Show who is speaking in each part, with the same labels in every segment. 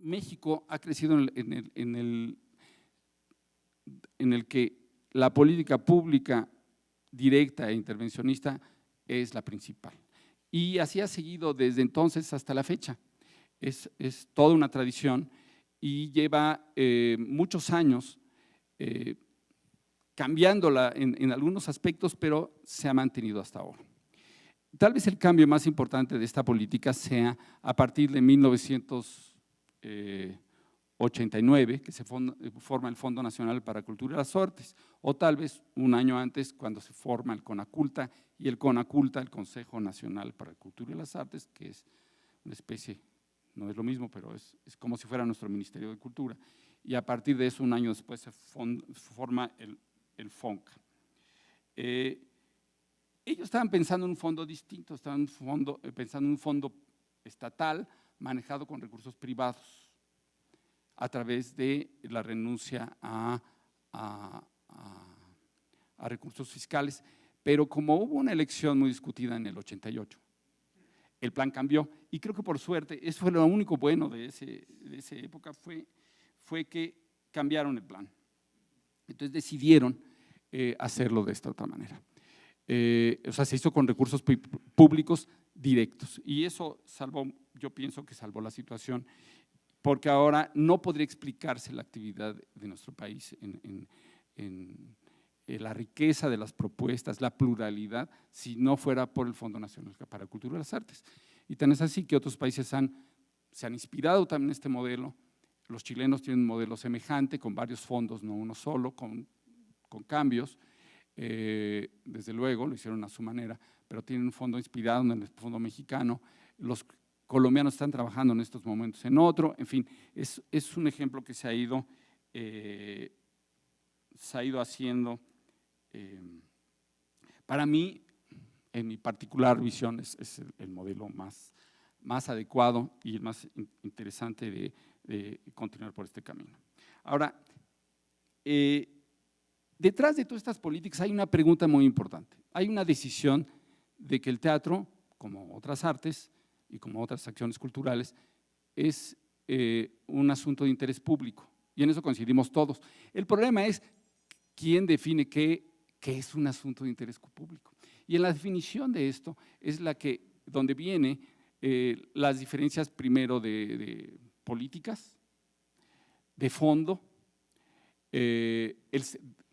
Speaker 1: México ha crecido en el que la política pública directa e intervencionista es la principal. Y así ha seguido desde entonces hasta la fecha. Es toda una tradición y lleva muchos años cambiándola en algunos aspectos, pero se ha mantenido hasta ahora. Tal vez el cambio más importante de esta política sea a partir de 1989, que se forma el Fondo Nacional para Cultura y las Artes, o tal vez un año antes, cuando se forma el CONACULTA, y el CONACULTA, el Consejo Nacional para la Cultura y las Artes, que es una especie, no es lo mismo, pero es como si fuera nuestro Ministerio de Cultura, y a partir de eso, un año después, se forma el FONCA. Ellos estaban pensando en un fondo distinto, estaban pensando en un fondo estatal manejado con recursos privados a través de la renuncia a recursos fiscales, pero como hubo una elección muy discutida en el 88, el plan cambió y creo que por suerte, eso fue lo único bueno de esa época, fue que cambiaron el plan. Entonces decidieron hacerlo de esta otra manera. O sea, se hizo con recursos públicos directos y eso salvó, yo pienso que salvó la situación, porque ahora no podría explicarse la actividad de nuestro país en la riqueza de las propuestas, la pluralidad, si no fuera por el Fondo Nacional para la Cultura y las Artes. Y tan es así que otros países se han inspirado también en este modelo. Los chilenos tienen un modelo semejante, con varios fondos, no uno solo, con cambios. Desde luego, lo hicieron a su manera, pero tienen un fondo inspirado en el fondo mexicano. Los colombianos están trabajando en estos momentos en otro, en fin, es un ejemplo que se ha ido haciendo. Para mí, en mi particular visión, es el modelo más adecuado y el más interesante de continuar por este camino. Ahora, detrás de todas estas políticas hay una pregunta muy importante. Hay una decisión de que el teatro, como otras artes y como otras acciones culturales, es un asunto de interés público y en eso coincidimos todos. El problema es quién define qué es un asunto de interés público. Y en la definición de esto es donde viene las diferencias primero de políticas, de fondo, que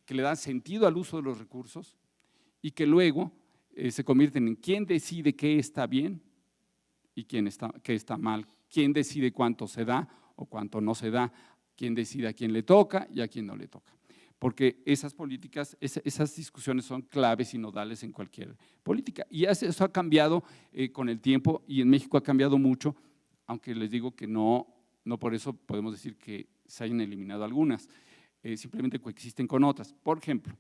Speaker 1: le dan sentido al uso de los recursos y que luego se convierten en quién decide qué está bien y qué está mal, quién decide cuánto se da o cuánto no se da, quién decide a quién le toca y a quién no le toca. Porque esas políticas, esas discusiones son claves y nodales en cualquier política. Y eso ha cambiado con el tiempo y en México ha cambiado mucho, aunque les digo que no por eso podemos decir que se hayan eliminado algunas, simplemente coexisten con otras. Por ejemplo,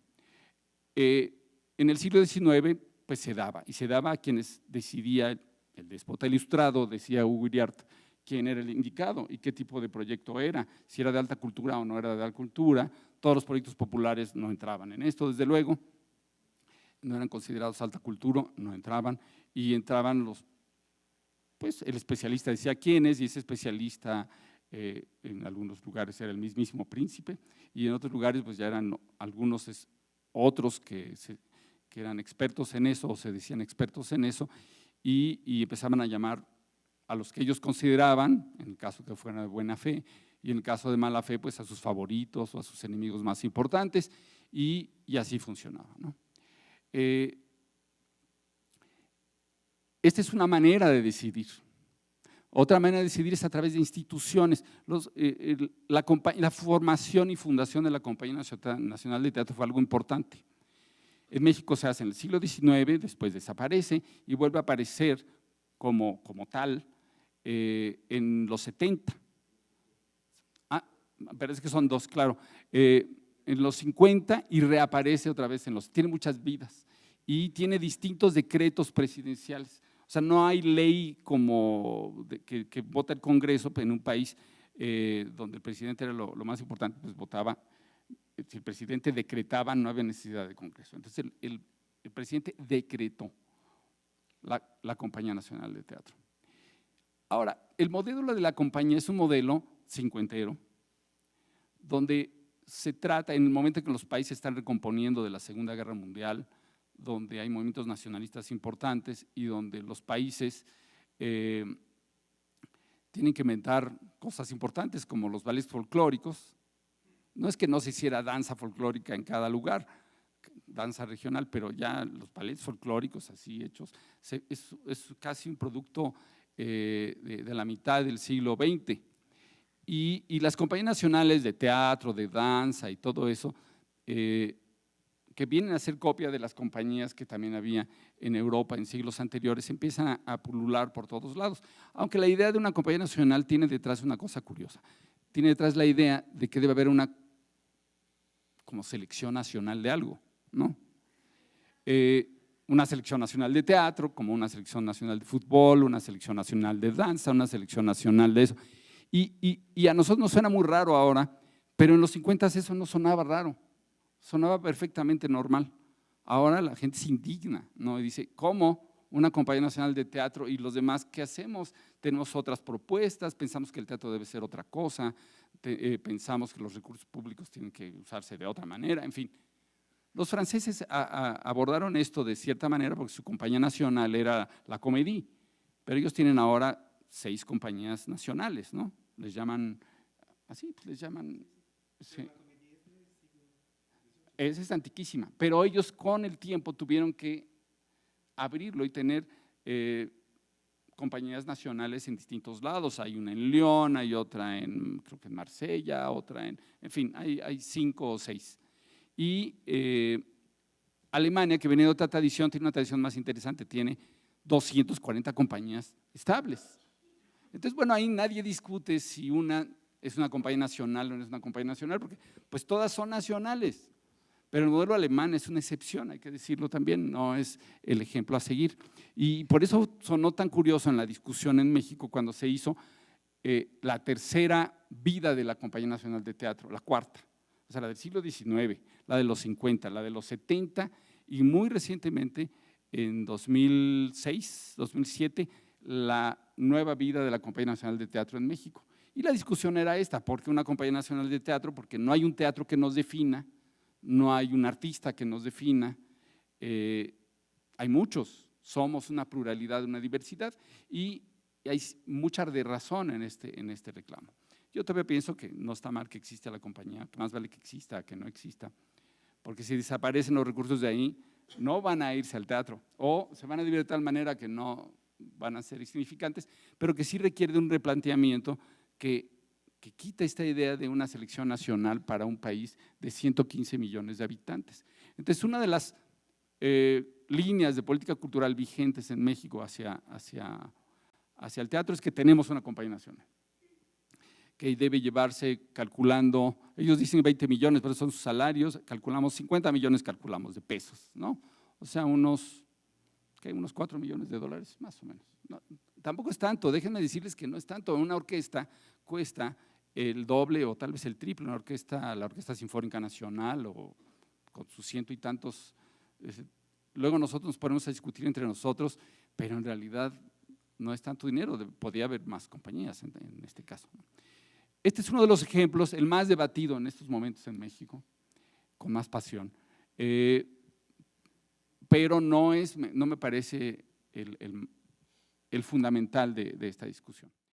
Speaker 1: en el siglo XIX pues se daba a quienes decidía el déspota ilustrado, decía Hugo Iriart, quién era el indicado y qué tipo de proyecto era, si era de alta cultura o no era de alta cultura. Todos los proyectos populares no entraban en esto, desde luego, no eran considerados alta cultura, no entraban, y entraban pues el especialista decía quiénes, y ese especialista en algunos lugares era el mismísimo príncipe, y en otros lugares pues ya eran otros que eran expertos en eso o se decían expertos en eso, y empezaban a llamar a los que ellos consideraban, en el caso que fueran de buena fe, y en el caso de mala fe, pues a sus favoritos o a sus enemigos más importantes, y así funcionaba, ¿no? Esta es una manera de decidir. Otra manera de decidir es a través de instituciones. La formación y fundación de la Compañía Nacional de Teatro fue algo importante. En México se hace en el siglo XIX, después desaparece y vuelve a aparecer como tal en los 70. Pero es que son dos, claro. En los 50 y reaparece otra vez tiene muchas vidas y tiene distintos decretos presidenciales. O sea, no hay ley como que vota el Congreso en un país donde el presidente era lo más importante, pues votaba. Si el presidente decretaba, no había necesidad de Congreso. Entonces el presidente decretó la Compañía Nacional de Teatro. Ahora, el modelo de la compañía es un modelo cincuentero, donde se trata, en el momento en que los países están recomponiendo de la Segunda Guerra Mundial, donde hay movimientos nacionalistas importantes y donde los países tienen que inventar cosas importantes como los ballets folclóricos. No es que no se hiciera danza folclórica en cada lugar, danza regional, pero ya los ballets folclóricos así hechos, es casi un producto de la mitad del siglo XX. Y las compañías nacionales de teatro, de danza y todo eso, que vienen a ser copia de las compañías que también había en Europa en siglos anteriores, empiezan a pulular por todos lados. Aunque la idea de una compañía nacional tiene detrás una cosa curiosa, tiene detrás la idea de que debe haber una como selección nacional de algo, ¿no? Una selección nacional de teatro, como una selección nacional de fútbol, una selección nacional de danza, una selección nacional de eso. Y a nosotros nos suena muy raro ahora, pero en los 50 eso no sonaba raro, sonaba perfectamente normal. Ahora la gente se indigna, ¿no? Y dice, ¿cómo una compañía nacional de teatro y los demás qué hacemos? Tenemos otras propuestas, pensamos que el teatro debe ser otra cosa, pensamos que los recursos públicos tienen que usarse de otra manera, en fin. Los franceses abordaron esto de cierta manera porque su compañía nacional era la Comédie, pero ellos tienen ahora 6 compañías nacionales, ¿no? Les llaman, así, pues les llaman… Sí. Esa es antiquísima, pero ellos con el tiempo tuvieron que abrirlo y tener compañías nacionales en distintos lados. Hay una en Lyon, hay otra creo que en Marsella, otra en fin, hay 5 o 6. Y Alemania, que viene de otra tradición, tiene una tradición más interesante, tiene 240 compañías estables. Entonces, bueno, ahí nadie discute si una es una compañía nacional o no es una compañía nacional, porque pues todas son nacionales. Pero el modelo alemán es una excepción, hay que decirlo también, no es el ejemplo a seguir. Y por eso sonó tan curioso en la discusión en México cuando se hizo la tercera vida de la Compañía Nacional de Teatro, la cuarta, o sea, la del siglo XIX, la de los 50, la de los 70 y muy recientemente, en 2006, 2007, la nueva vida de la Compañía Nacional de Teatro en México. Y la discusión era esta, ¿por qué una Compañía Nacional de Teatro? Porque no hay un teatro que nos defina, no hay un artista que nos defina, hay muchos, somos una pluralidad, una diversidad y hay mucha de razón en este reclamo. Yo todavía pienso que no está mal que exista la compañía, que más vale que exista que no exista, porque si desaparecen los recursos de ahí, no van a irse al teatro o se van a dividir de tal manera que no van a ser insignificantes, pero que sí requiere de un replanteamiento que quita esta idea de una selección nacional para un país de 115 millones de habitantes. Entonces, una de las líneas de política cultural vigentes en México hacia el teatro es que tenemos una compañía nacional que debe llevarse calculando, ellos dicen 20 millones, pero son sus salarios, calculamos 50 millones, calculamos de pesos, ¿no? O sea, unos 4 millones de dólares, más o menos. No, tampoco es tanto, déjenme decirles que no es tanto. Una orquesta cuesta el doble o tal vez el triple, la Orquesta Sinfónica Nacional o con sus 100 y tantos. Luego nosotros nos ponemos a discutir entre nosotros, pero en realidad no es tanto dinero, podría haber más compañías en este caso. Este es uno de los ejemplos, el más debatido en estos momentos en México, con más pasión, pero no me parece el fundamental de esta discusión.